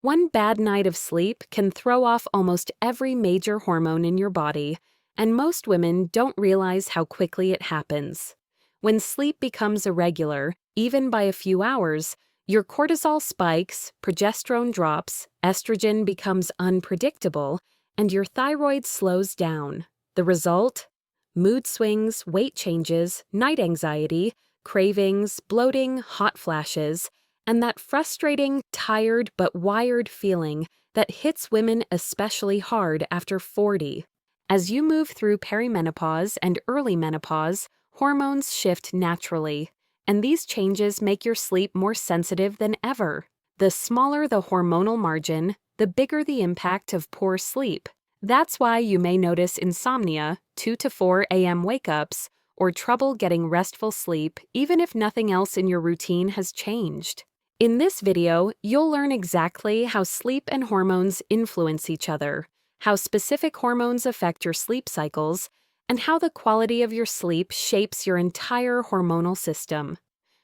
One bad night of sleep can throw off almost every major hormone in your body, and most women don't realize how quickly it happens. When sleep becomes irregular, even by a few hours, your cortisol spikes, progesterone drops, estrogen becomes unpredictable, and your thyroid slows down. The result? Mood swings, weight changes, night anxiety, cravings, bloating, hot flashes, and that frustrating, tired but wired feeling that hits women especially hard after 40. As you move through perimenopause and early menopause, hormones shift naturally, and these changes make your sleep more sensitive than ever. The smaller the hormonal margin, the bigger the impact of poor sleep. That's why you may notice insomnia, 2 to 4 a.m. wake-ups, or trouble getting restful sleep even if nothing else in your routine has changed. In this video, you'll learn exactly how sleep and hormones influence each other, how specific hormones affect your sleep cycles, and how the quality of your sleep shapes your entire hormonal system.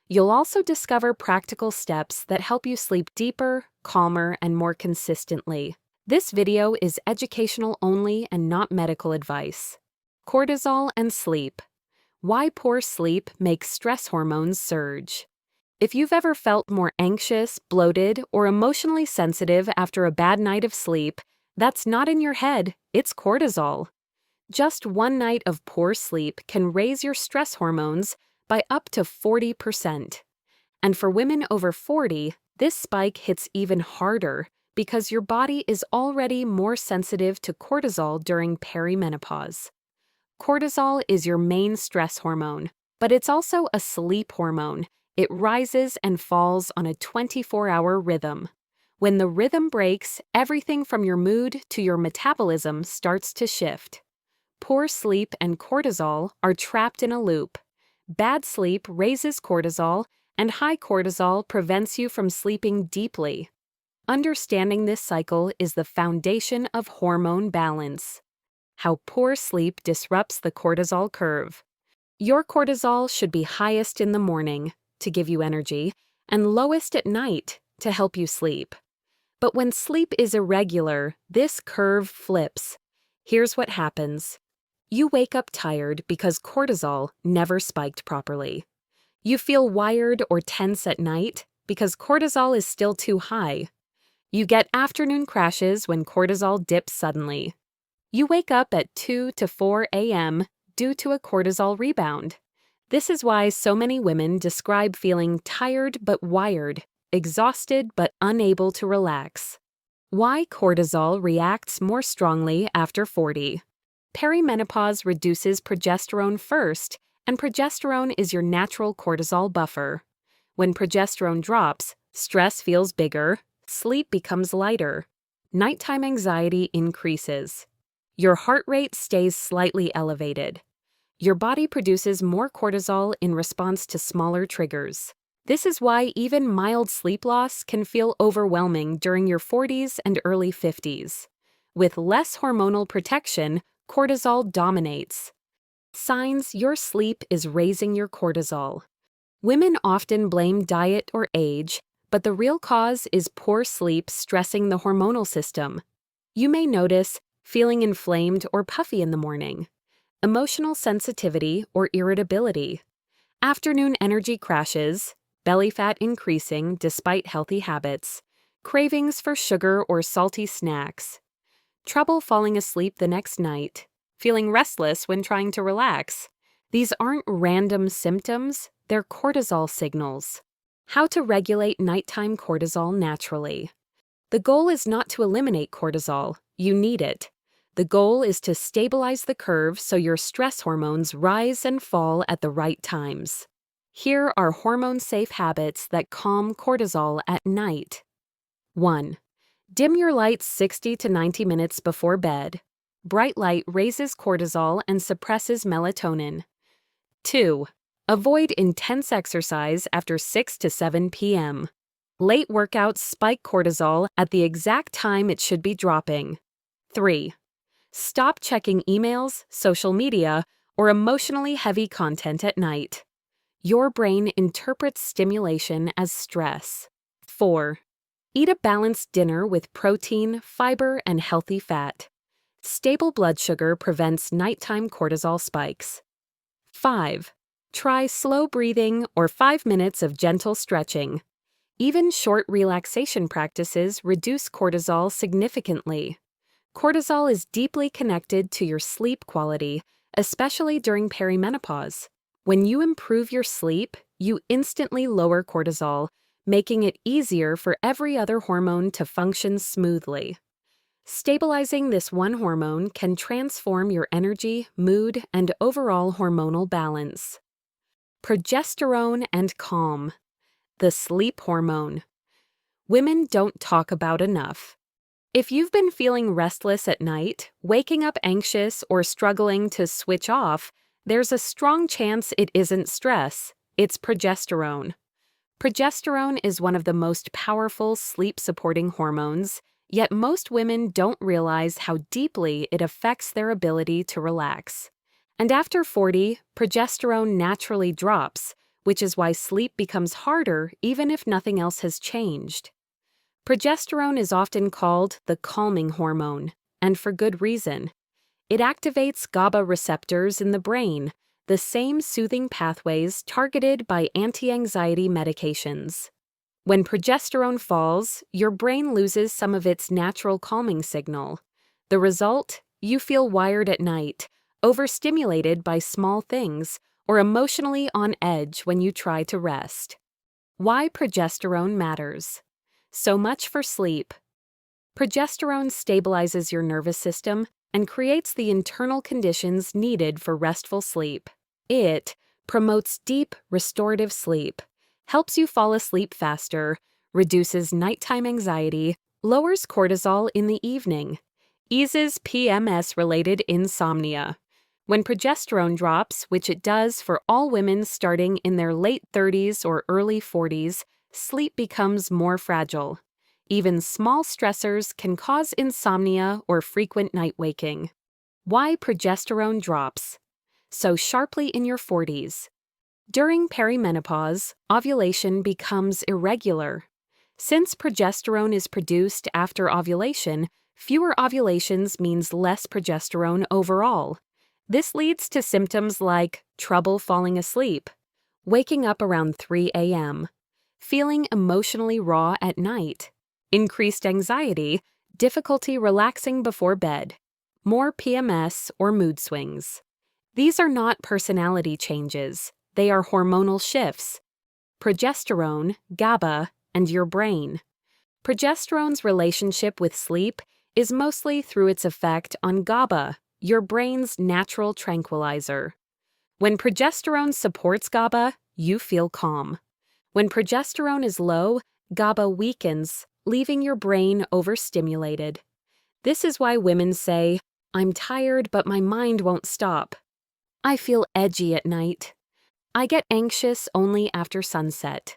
You'll also discover practical steps that help you sleep deeper, calmer, and more consistently. This video is educational only and not medical advice. Cortisol and sleep. Why poor sleep makes stress hormones surge. If you've ever felt more anxious, bloated, or emotionally sensitive after a bad night of sleep, that's not in your head, it's cortisol. Just one night of poor sleep can raise your stress hormones by up to 40%. And for women over 40, this spike hits even harder because your body is already more sensitive to cortisol during perimenopause. Cortisol is your main stress hormone, but it's also a sleep hormone. It rises and falls on a 24-hour rhythm. When the rhythm breaks, everything from your mood to your metabolism starts to shift. Poor sleep and cortisol are trapped in a loop. Bad sleep raises cortisol, and high cortisol prevents you from sleeping deeply. Understanding this cycle is the foundation of hormone balance. How poor sleep disrupts the cortisol curve. Your cortisol should be highest in the morning to give you energy, and lowest at night to help you sleep. But when sleep is irregular, this curve flips. Here's what happens. You wake up tired because cortisol never spiked properly. You feel wired or tense at night because cortisol is still too high. You get afternoon crashes when cortisol dips suddenly. You wake up at 2 to 4 a.m. due to a cortisol rebound. This is why so many women describe feeling tired but wired, exhausted but unable to relax. Why cortisol reacts more strongly after 40. Perimenopause reduces progesterone first, and progesterone is your natural cortisol buffer. When progesterone drops, stress feels bigger, sleep becomes lighter. Nighttime anxiety increases. Your heart rate stays slightly elevated. Your body produces more cortisol in response to smaller triggers. This is why even mild sleep loss can feel overwhelming during your 40s and early 50s. With less hormonal protection, cortisol dominates. Signs your sleep is raising your cortisol. Women often blame diet or age, but the real cause is poor sleep stressing the hormonal system. You may notice feeling inflamed or puffy in the morning, emotional sensitivity or irritability, afternoon energy crashes, belly fat increasing despite healthy habits, cravings for sugar or salty snacks, trouble falling asleep the next night, feeling restless when trying to relax. These aren't random symptoms, they're cortisol signals. How to regulate nighttime cortisol naturally. The goal is not to eliminate cortisol, you need it. The goal is to stabilize the curve so your stress hormones rise and fall at the right times. Here are hormone-safe habits that calm cortisol at night. 1. Dim your lights 60 to 90 minutes before bed. Bright light raises cortisol and suppresses melatonin. 2. Avoid intense exercise after 6 to 7 p.m. Late workouts spike cortisol at the exact time it should be dropping. 3. Stop checking emails, social media, or emotionally heavy content at night. Your brain interprets stimulation as stress. 4. Eat a balanced dinner with protein, fiber, and healthy fat. Stable blood sugar prevents nighttime cortisol spikes. 5. Try slow breathing or 5 minutes of gentle stretching. Even short relaxation practices reduce cortisol significantly. Cortisol is deeply connected to your sleep quality, especially during perimenopause. When you improve your sleep, you instantly lower cortisol, making it easier for every other hormone to function smoothly. Stabilizing this one hormone can transform your energy, mood, and overall hormonal balance. Progesterone and calm. The sleep hormone. Women don't talk about enough. If you've been feeling restless at night, waking up anxious, or struggling to switch off, there's a strong chance it isn't stress, it's progesterone. Progesterone is one of the most powerful sleep-supporting hormones, yet most women don't realize how deeply it affects their ability to relax. And after 40, progesterone naturally drops, which is why sleep becomes harder even if nothing else has changed. Progesterone is often called the calming hormone, and for good reason. It activates GABA receptors in the brain, the same soothing pathways targeted by anti-anxiety medications. When progesterone falls, your brain loses some of its natural calming signal. The result? You feel wired at night, overstimulated by small things, or emotionally on edge when you try to rest. Why progesterone matters. So much for sleep. Progesterone stabilizes your nervous system and creates the internal conditions needed for restful sleep. It promotes deep, restorative sleep, helps you fall asleep faster, reduces nighttime anxiety, lowers cortisol in the evening, eases PMS-related insomnia. When progesterone drops, which it does for all women starting in their late 30s or early 40s, sleep becomes more fragile. Even small stressors can cause insomnia or frequent night waking. Why progesterone drops so sharply in your 40s? During perimenopause, ovulation becomes irregular. Since progesterone is produced after ovulation, fewer ovulations means less progesterone overall. This leads to symptoms like trouble falling asleep, waking up around 3 a.m., feeling emotionally raw at night, increased anxiety, difficulty relaxing before bed, more PMS or mood swings. These are not personality changes, they are hormonal shifts. Progesterone, GABA, and your brain. Progesterone's relationship with sleep is mostly through its effect on GABA, your brain's natural tranquilizer. When progesterone supports GABA, you feel calm. When progesterone is low, GABA weakens, leaving your brain overstimulated. This is why women say, "I'm tired, but my mind won't stop. I feel edgy at night. I get anxious only after sunset."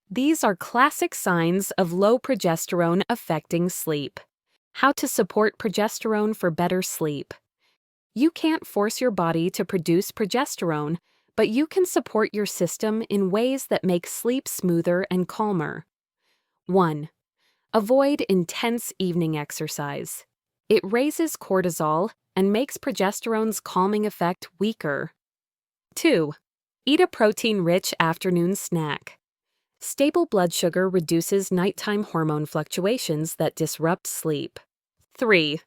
These are classic signs of low progesterone affecting sleep. How to support progesterone for better sleep. You can't force your body to produce progesterone, but you can support your system in ways that make sleep smoother and calmer. 1. Avoid intense evening exercise. It raises cortisol and makes progesterone's calming effect weaker. 2. Eat a protein-rich afternoon snack. Stable blood sugar reduces nighttime hormone fluctuations that disrupt sleep. 3.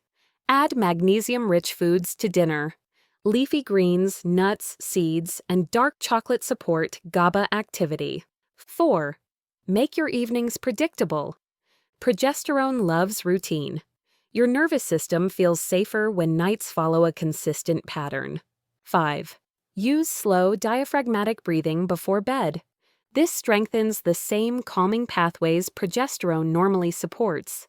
Add magnesium-rich foods to dinner. Leafy greens, nuts, seeds, and dark chocolate support GABA activity. 4. Make your evenings predictable. Progesterone loves routine. Your nervous system feels safer when nights follow a consistent pattern. 5. Use slow diaphragmatic breathing before bed. This strengthens the same calming pathways progesterone normally supports.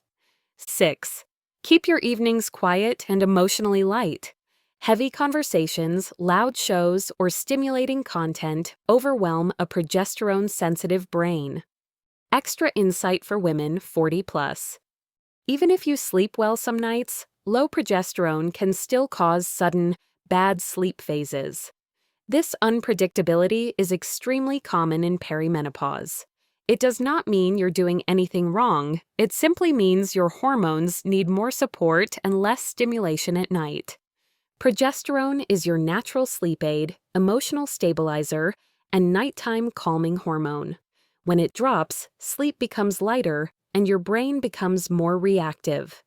6. Keep your evenings quiet and emotionally light. Heavy conversations, loud shows, or stimulating content overwhelm a progesterone-sensitive brain. Extra insight for women 40+. Even if you sleep well some nights, low progesterone can still cause sudden, bad sleep phases. This unpredictability is extremely common in perimenopause. It does not mean you're doing anything wrong. It simply means your hormones need more support and less stimulation at night. Progesterone is your natural sleep aid, emotional stabilizer, and nighttime calming hormone. When it drops, sleep becomes lighter and your brain becomes more reactive.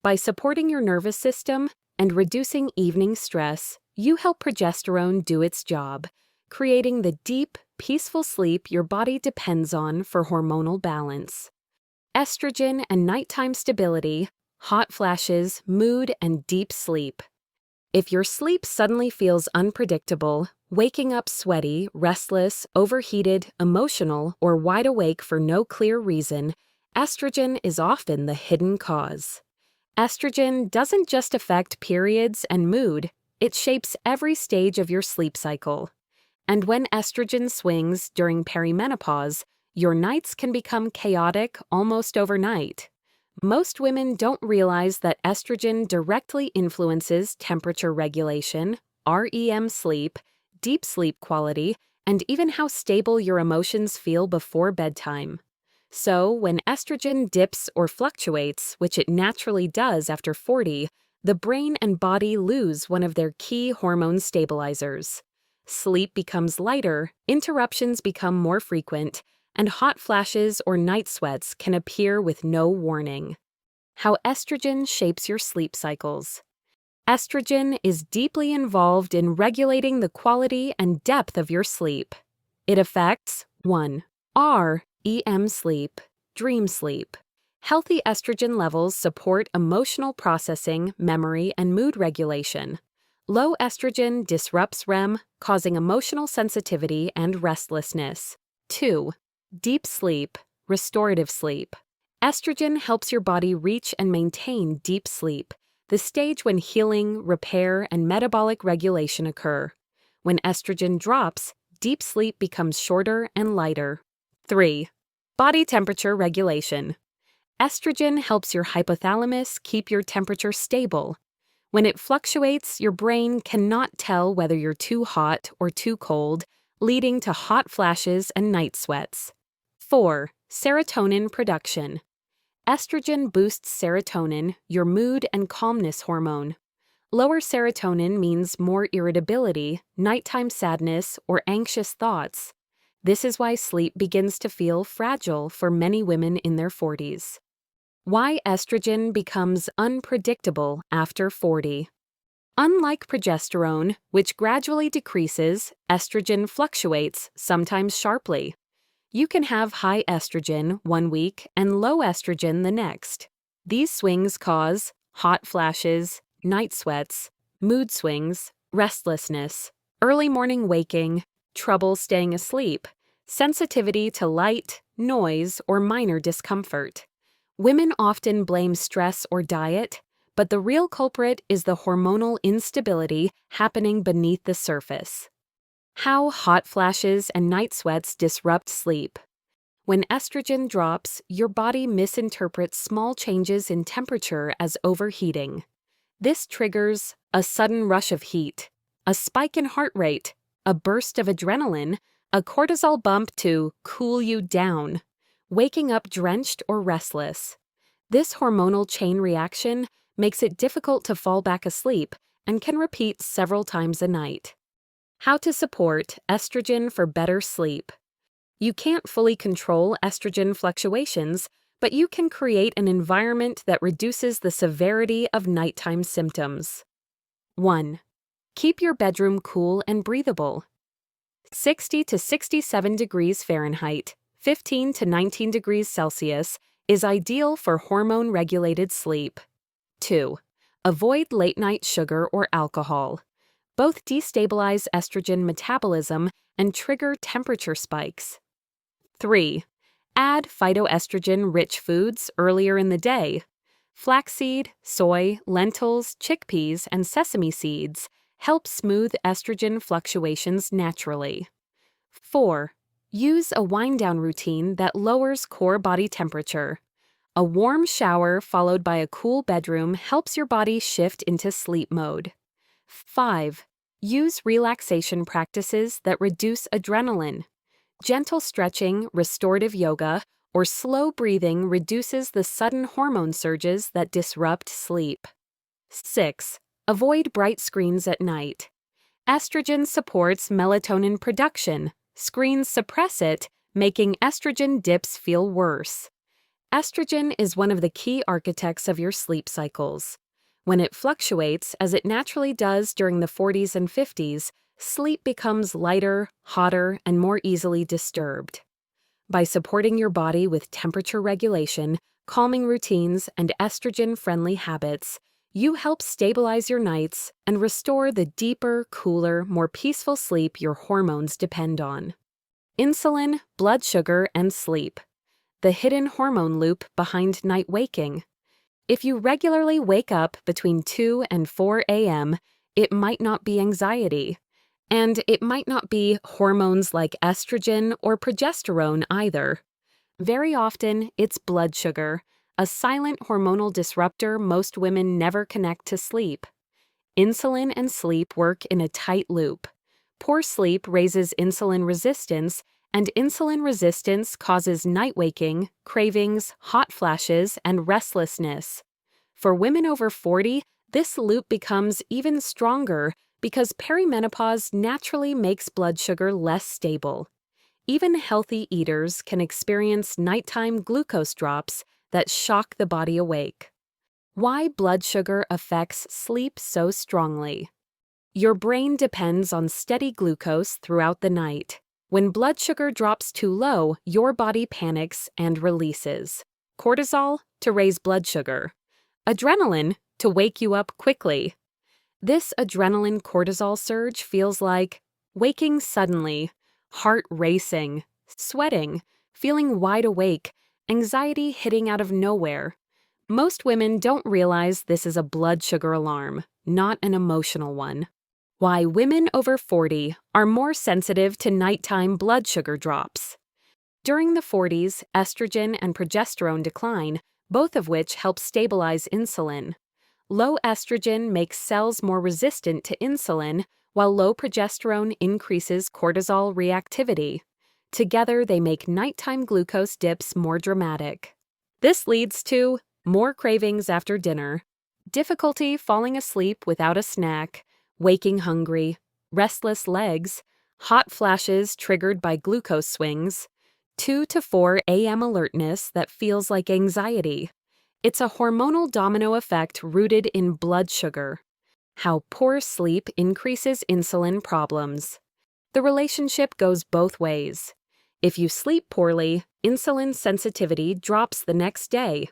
By supporting your nervous system and reducing evening stress, you help progesterone do its job, creating the deep, peaceful sleep your body depends on for hormonal balance. Estrogen and nighttime stability, hot flashes, mood, and deep sleep. If your sleep suddenly feels unpredictable, waking up sweaty, restless, overheated, emotional, or wide awake for no clear reason, estrogen is often the hidden cause. Estrogen doesn't just affect periods and mood, it shapes every stage of your sleep cycle. And when estrogen swings during perimenopause, your nights can become chaotic almost overnight. Most women don't realize that estrogen directly influences temperature regulation, REM sleep, deep sleep quality, and even how stable your emotions feel before bedtime. So, when estrogen dips or fluctuates, which it naturally does after 40, the brain and body lose one of their key hormone stabilizers. Sleep becomes lighter, interruptions become more frequent, and hot flashes or night sweats can appear with no warning. How estrogen shapes your sleep cycles. Estrogen is deeply involved in regulating the quality and depth of your sleep. It affects 1. REM sleep, dream sleep. Healthy estrogen levels support emotional processing, memory, and mood regulation. Low estrogen disrupts REM, causing emotional sensitivity and restlessness. 2. Deep sleep, restorative sleep. Estrogen helps your body reach and maintain deep sleep, the stage when healing, repair, and metabolic regulation occur. When estrogen drops, deep sleep becomes shorter and lighter. 3. Body temperature regulation. Estrogen helps your hypothalamus keep your temperature stable. When it fluctuates, your brain cannot tell whether you're too hot or too cold, leading to hot flashes and night sweats. 4. Serotonin production. Estrogen boosts serotonin, your mood and calmness hormone. Lower serotonin means more irritability, nighttime sadness, or anxious thoughts. This is why sleep begins to feel fragile for many women in their 40s. Why estrogen becomes unpredictable after 40. Unlike progesterone, which gradually decreases, estrogen fluctuates, sometimes sharply. You can have high estrogen one week and low estrogen the next. These swings cause hot flashes, night sweats, mood swings, restlessness, early morning waking, trouble staying asleep, sensitivity to light, noise, or minor discomfort. Women often blame stress or diet, but the real culprit is the hormonal instability happening beneath the surface. How hot flashes and night sweats disrupt sleep. When estrogen drops, your body misinterprets small changes in temperature as overheating. This triggers a sudden rush of heat, a spike in heart rate, a burst of adrenaline, a cortisol bump to cool you down, waking up drenched or restless. This hormonal chain reaction makes it difficult to fall back asleep and can repeat several times a night. How to support estrogen for better sleep. You can't fully control estrogen fluctuations, but you can create an environment that reduces the severity of nighttime symptoms. 1. Keep your bedroom cool and breathable. 60 to 67 degrees Fahrenheit, 15 to 19 degrees Celsius, is ideal for hormone-regulated sleep. 2. Avoid late-night sugar or alcohol. Both destabilize estrogen metabolism and trigger temperature spikes. 3. Add phytoestrogen-rich foods earlier in the day. Flaxseed, soy, lentils, chickpeas, and sesame seeds help smooth estrogen fluctuations naturally. 4. Use a wind-down routine that lowers core body temperature. A warm shower followed by a cool bedroom helps your body shift into sleep mode. 5. Use relaxation practices that reduce adrenaline. Gentle stretching, restorative yoga, or slow breathing reduces the sudden hormone surges that disrupt sleep. 6. Avoid bright screens at night. Estrogen supports melatonin production. Screens suppress it, making estrogen dips feel worse. Estrogen is one of the key architects of your sleep cycles. When it fluctuates, as it naturally does during the 40s and 50s, sleep becomes lighter, hotter, and more easily disturbed. By supporting your body with temperature regulation, calming routines, and estrogen-friendly habits, you help stabilize your nights and restore the deeper, cooler, more peaceful sleep your hormones depend on. Insulin, blood sugar, and sleep. The hidden hormone loop behind night waking. If you regularly wake up between 2 and 4 a.m., it might not be anxiety. And it might not be hormones like estrogen or progesterone either. Very often, it's blood sugar, a silent hormonal disruptor most women never connect to sleep. Insulin and sleep work in a tight loop. Poor sleep raises insulin resistance, and insulin resistance causes night waking, cravings, hot flashes, and restlessness. For women over 40, this loop becomes even stronger because perimenopause naturally makes blood sugar less stable. Even healthy eaters can experience nighttime glucose drops that shock the body awake. Why blood sugar affects sleep so strongly. Your brain depends on steady glucose throughout the night. When blood sugar drops too low, your body panics and releases cortisol to raise blood sugar, adrenaline to wake you up quickly. This adrenaline cortisol surge feels like waking suddenly, heart racing, sweating, feeling wide awake, anxiety hitting out of nowhere. Most women don't realize this is a blood sugar alarm, not an emotional one. Why women over 40 are more sensitive to nighttime blood sugar drops. During the 40s, estrogen and progesterone decline, both of which help stabilize insulin. Low estrogen makes cells more resistant to insulin, while low progesterone increases cortisol reactivity. Together, they make nighttime glucose dips more dramatic. This leads to more cravings after dinner, difficulty falling asleep without a snack, waking hungry, restless legs, hot flashes triggered by glucose swings, 2 to 4 a.m. alertness that feels like anxiety. It's a hormonal domino effect rooted in blood sugar. How poor sleep increases insulin problems. The relationship goes both ways. If you sleep poorly, insulin sensitivity drops the next day.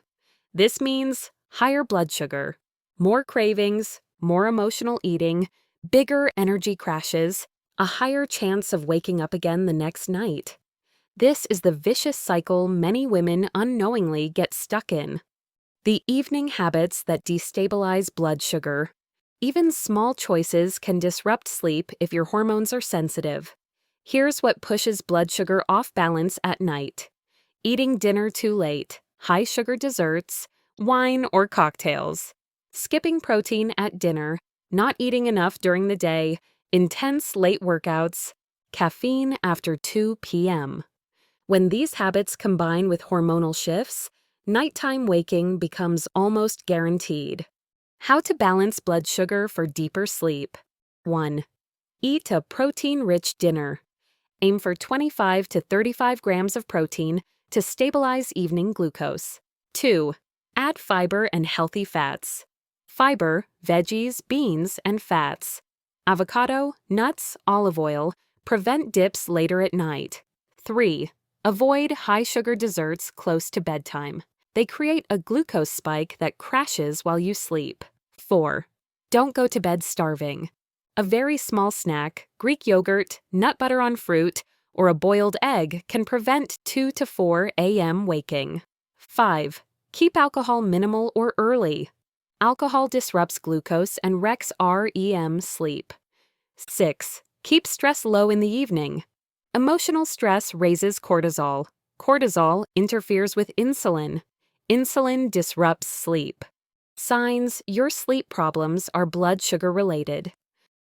This means higher blood sugar, more cravings, more emotional eating, bigger energy crashes, a higher chance of waking up again the next night. This is the vicious cycle many women unknowingly get stuck in. The evening habits that destabilize blood sugar. Even small choices can disrupt sleep if your hormones are sensitive. Here's what pushes blood sugar off balance at night. Eating dinner too late, high-sugar desserts, wine or cocktails. Skipping protein at dinner, not eating enough during the day, intense late workouts, caffeine after 2 p.m. When these habits combine with hormonal shifts, nighttime waking becomes almost guaranteed. How to balance blood sugar for deeper sleep. 1. Eat a protein-rich dinner. Aim for 25 to 35 grams of protein to stabilize evening glucose. 2. Add fiber and healthy fats. Fiber, veggies, beans, and fats. Avocado, nuts, olive oil prevent dips later at night. 3. Avoid high-sugar desserts close to bedtime. They create a glucose spike that crashes while you sleep. 4. Don't go to bed starving. A very small snack, Greek yogurt, nut butter on fruit, or a boiled egg can prevent 2 to 4 a.m. waking. 5. Keep alcohol minimal or early. Alcohol disrupts glucose and wrecks REM sleep. 6. Keep stress low in the evening. Emotional stress raises cortisol. Cortisol interferes with insulin. Insulin disrupts sleep. Signs your sleep problems are blood sugar related.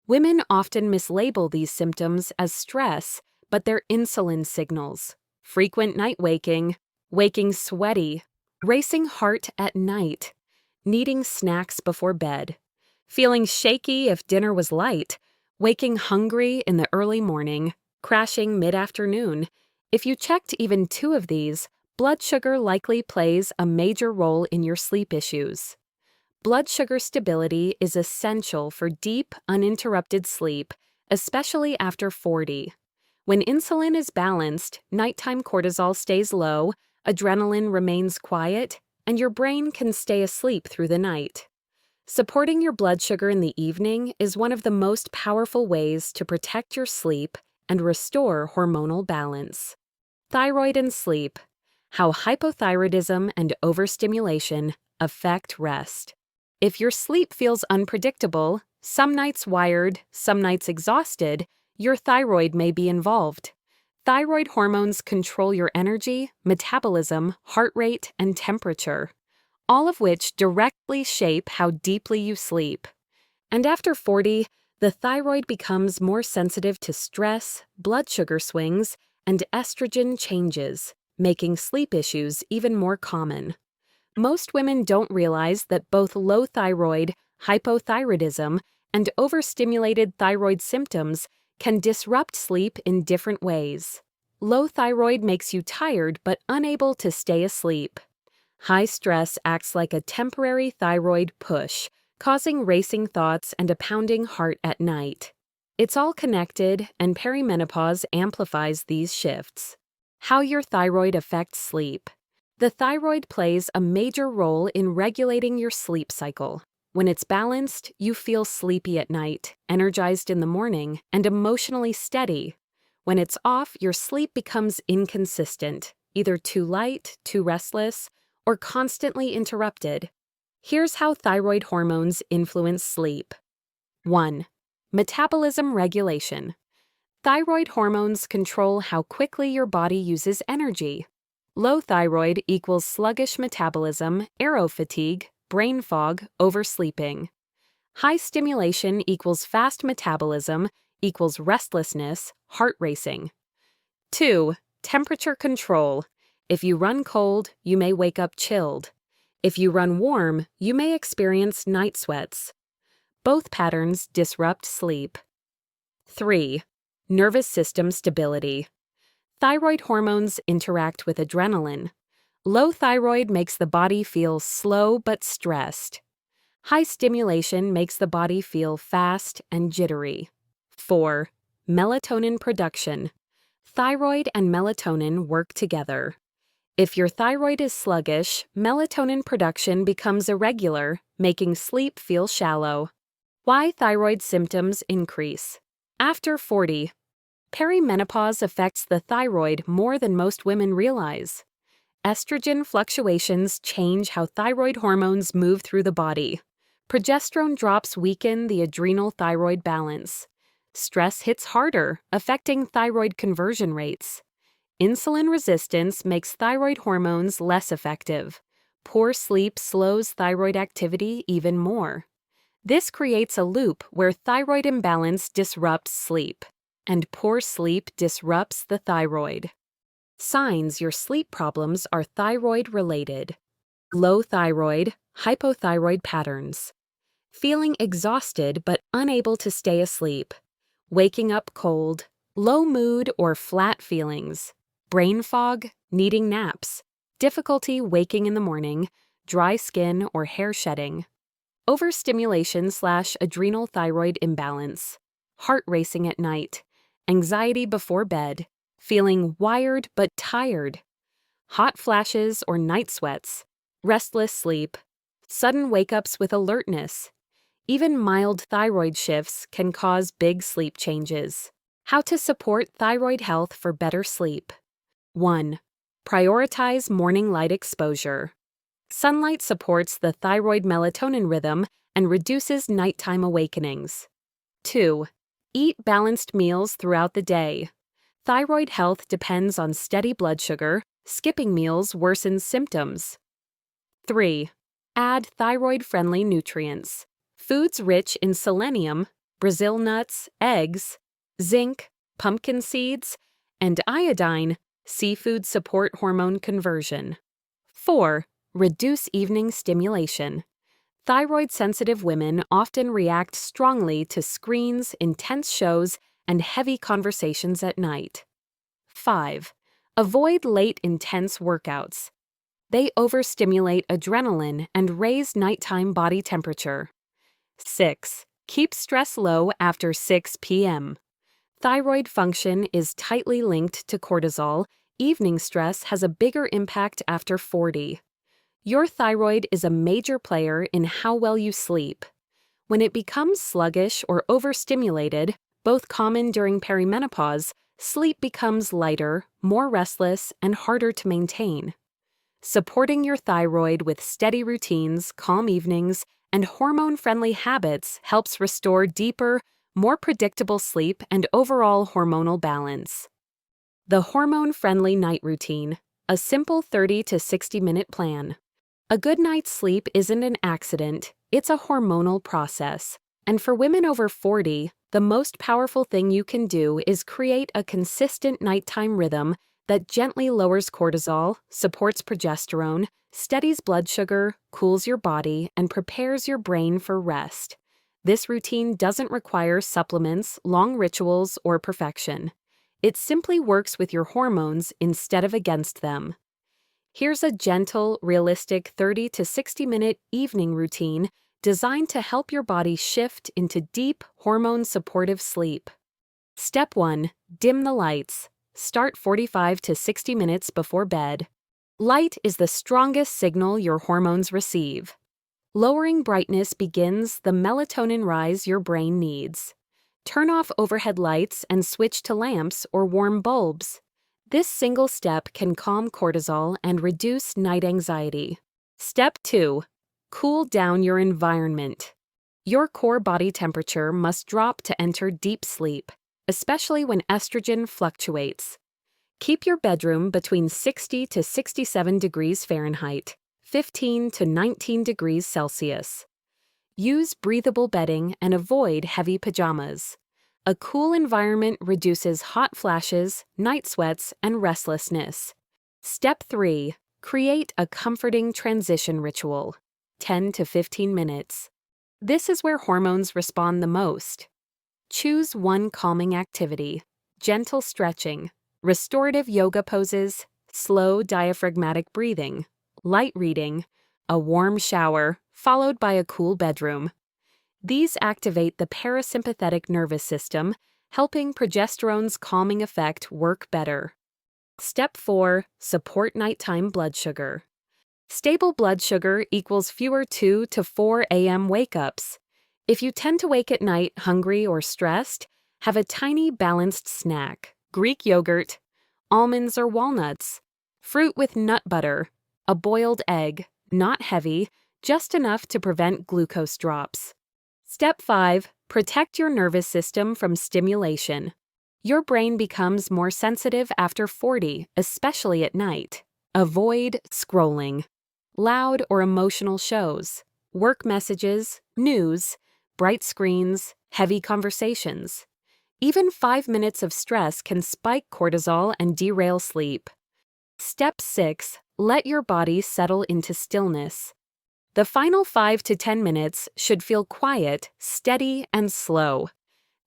Women often mislabel these symptoms as stress, but they're insulin signals. Frequent night waking, waking sweaty, racing heart at night, needing snacks before bed, feeling shaky if dinner was light, waking hungry in the early morning, crashing mid-afternoon. If you checked even 2 of these, blood sugar likely plays a major role in your sleep issues. Blood sugar stability is essential for deep, uninterrupted sleep, especially after 40. When insulin is balanced, nighttime cortisol stays low, adrenaline remains quiet, and your brain can stay asleep through the night. Supporting your blood sugar in the evening is one of the most powerful ways to protect your sleep and restore hormonal balance. Thyroid and sleep. How hypothyroidism and overstimulation affect rest. If your sleep feels unpredictable, some nights wired, some nights exhausted, your thyroid may be involved. Thyroid hormones control your energy, metabolism, heart rate, and temperature, all of which directly shape how deeply you sleep. And after 40, the thyroid becomes more sensitive to stress, blood sugar swings, and estrogen changes, making sleep issues even more common. Most women don't realize that both low thyroid, hypothyroidism, and overstimulated thyroid symptoms can disrupt sleep in different ways. Low thyroid makes you tired but unable to stay asleep. High stress acts like a temporary thyroid push, causing racing thoughts and a pounding heart at night. It's all connected, and perimenopause amplifies these shifts. How your thyroid affects sleep. The thyroid plays a major role in regulating your sleep cycle. When it's balanced, you feel sleepy at night, energized in the morning, and emotionally steady. When it's off, your sleep becomes inconsistent, either too light, too restless, or constantly interrupted. Here's how thyroid hormones influence sleep. 1. Metabolism regulation. Thyroid hormones control how quickly your body uses energy. Low thyroid equals sluggish metabolism, aerofatigue, brain fog, oversleeping. High stimulation equals fast metabolism, equals restlessness, heart racing. 2. Temperature control. If you run cold, you may wake up chilled. If you run warm, you may experience night sweats. Both patterns disrupt sleep. 3. Nervous system stability. Thyroid hormones interact with adrenaline. Low thyroid makes the body feel slow but stressed. High stimulation makes the body feel fast and jittery. 4. Melatonin production. Thyroid and melatonin work together. If your thyroid is sluggish, melatonin production becomes irregular, making sleep feel shallow. Why thyroid symptoms increase. After 40, perimenopause affects the thyroid more than most women realize. Estrogen fluctuations change how thyroid hormones move through the body. Progesterone drops weaken the adrenal-thyroid balance. Stress hits harder, affecting thyroid conversion rates. Insulin resistance makes thyroid hormones less effective. Poor sleep slows thyroid activity even more. This creates a loop where thyroid imbalance disrupts sleep, and poor sleep disrupts the thyroid. Signs your sleep problems are thyroid-related. Low thyroid, hypothyroid patterns. Feeling exhausted but unable to stay asleep. Waking up cold, low mood or flat feelings. Brain fog, needing naps. Difficulty waking in the morning, dry skin or hair shedding. Overstimulation/adrenal thyroid imbalance. Heart racing at night. Anxiety before bed. Feeling wired but tired. Hot flashes or night sweats. Restless sleep. Sudden wake-ups with alertness. Even mild thyroid shifts can cause big sleep changes. How to support thyroid health for better sleep. 1. Prioritize morning light exposure. Sunlight supports the thyroid melatonin rhythm and reduces nighttime awakenings. 2. Eat balanced meals throughout the day. Thyroid health depends on steady blood sugar. Skipping meals worsens symptoms. 3. Add thyroid-friendly nutrients. Foods rich in selenium, Brazil nuts, eggs, zinc, pumpkin seeds, And iodine, seafood support hormone conversion. 4. Reduce evening stimulation. Thyroid-sensitive women often react strongly to screens, intense shows, and heavy conversations at night. 5. Avoid late intense workouts. They overstimulate adrenaline and raise nighttime body temperature. 6. Keep stress low after 6 p.m. Thyroid function is tightly linked to cortisol. Evening stress has a bigger impact after 40. Your thyroid is a major player in how well you sleep. When it becomes sluggish or overstimulated, both common during perimenopause, sleep becomes lighter, more restless, and harder to maintain. Supporting your thyroid with steady routines, calm evenings, and hormone-friendly habits helps restore deeper, more predictable sleep and overall hormonal balance. The hormone-friendly night routine, a simple 30 to 60-minute plan. A good night's sleep isn't an accident, it's a hormonal process. And for women over 40, the most powerful thing you can do is create a consistent nighttime rhythm that gently lowers cortisol, supports progesterone, steadies blood sugar, cools your body, and prepares your brain for rest. This routine doesn't require supplements, long rituals, or perfection. It simply works with your hormones instead of against them. Here's a gentle, realistic 30 to 60-minute evening routine designed to help your body shift into deep, hormone-supportive sleep. Step 1. Dim the lights. Start 45 to 60 minutes before bed. Light is the strongest signal your hormones receive. Lowering brightness begins the melatonin rise your brain needs. Turn off overhead lights and switch to lamps or warm bulbs. This single step can calm cortisol and reduce night anxiety. Step 2. Cool down your environment. Your core body temperature must drop to enter deep sleep, especially when estrogen fluctuates. Keep your bedroom between 60 to 67 degrees Fahrenheit, 15 to 19 degrees Celsius. Use breathable bedding and avoid heavy pajamas. A cool environment reduces hot flashes, night sweats, and restlessness. Step 3. Create a comforting transition ritual. 10 to 15 minutes. This is where hormones respond the most. Choose one calming activity: gentle stretching, restorative yoga poses, slow diaphragmatic breathing, light reading, a warm shower, followed by a cool bedroom. These activate the parasympathetic nervous system, helping progesterone's calming effect work better. Step 4. Support nighttime blood sugar. Stable blood sugar equals fewer 2 to 4 a.m. wake-ups. If you tend to wake at night hungry or stressed, have a tiny balanced snack: Greek yogurt, almonds or walnuts, fruit with nut butter, a boiled egg, not heavy, just enough to prevent glucose drops. Step 5. Protect your nervous system from stimulation. Your brain becomes more sensitive after 40, especially at night. Avoid scrolling, loud or emotional shows, work messages, news, bright screens, heavy conversations. Even 5 minutes of stress can spike cortisol and derail sleep. Step 6. Let your body settle into stillness. The final 5 to 10 minutes should feel quiet, steady, and slow.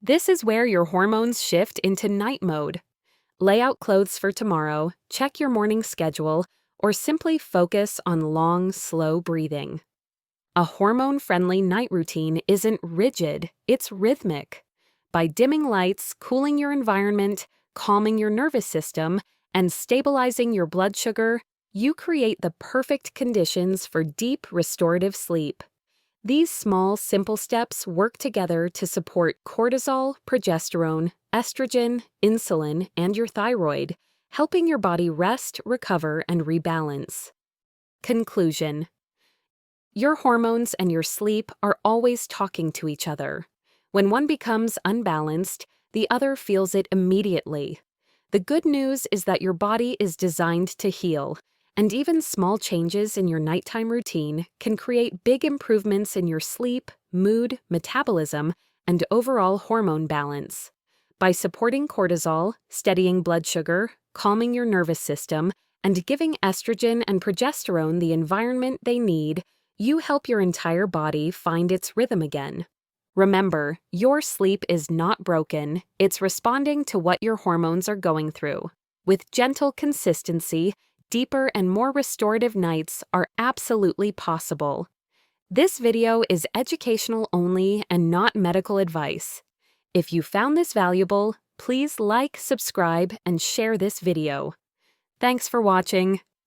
This is where your hormones shift into night mode. Lay out clothes for tomorrow, check your morning schedule, or simply focus on long, slow breathing. A hormone-friendly night routine isn't rigid, it's rhythmic. By dimming lights, cooling your environment, calming your nervous system, and stabilizing your blood sugar, you create the perfect conditions for deep, restorative sleep. These small, simple steps work together to support cortisol, progesterone, estrogen, insulin, and your thyroid, helping your body rest, recover, and rebalance. Conclusion: your hormones and your sleep are always talking to each other. When one becomes unbalanced, the other feels it immediately. The good news is that your body is designed to heal, and even small changes in your nighttime routine can create big improvements in your sleep, mood, metabolism, and overall hormone balance. By supporting cortisol, steadying blood sugar, calming your nervous system, and giving estrogen and progesterone the environment they need, you help your entire body find its rhythm again. Remember, your sleep is not broken, it's responding to what your hormones are going through. With gentle consistency, deeper and more restorative nights are absolutely possible. This video is educational only and not medical advice. If you found this valuable, please like, subscribe, and share this video. Thanks for watching.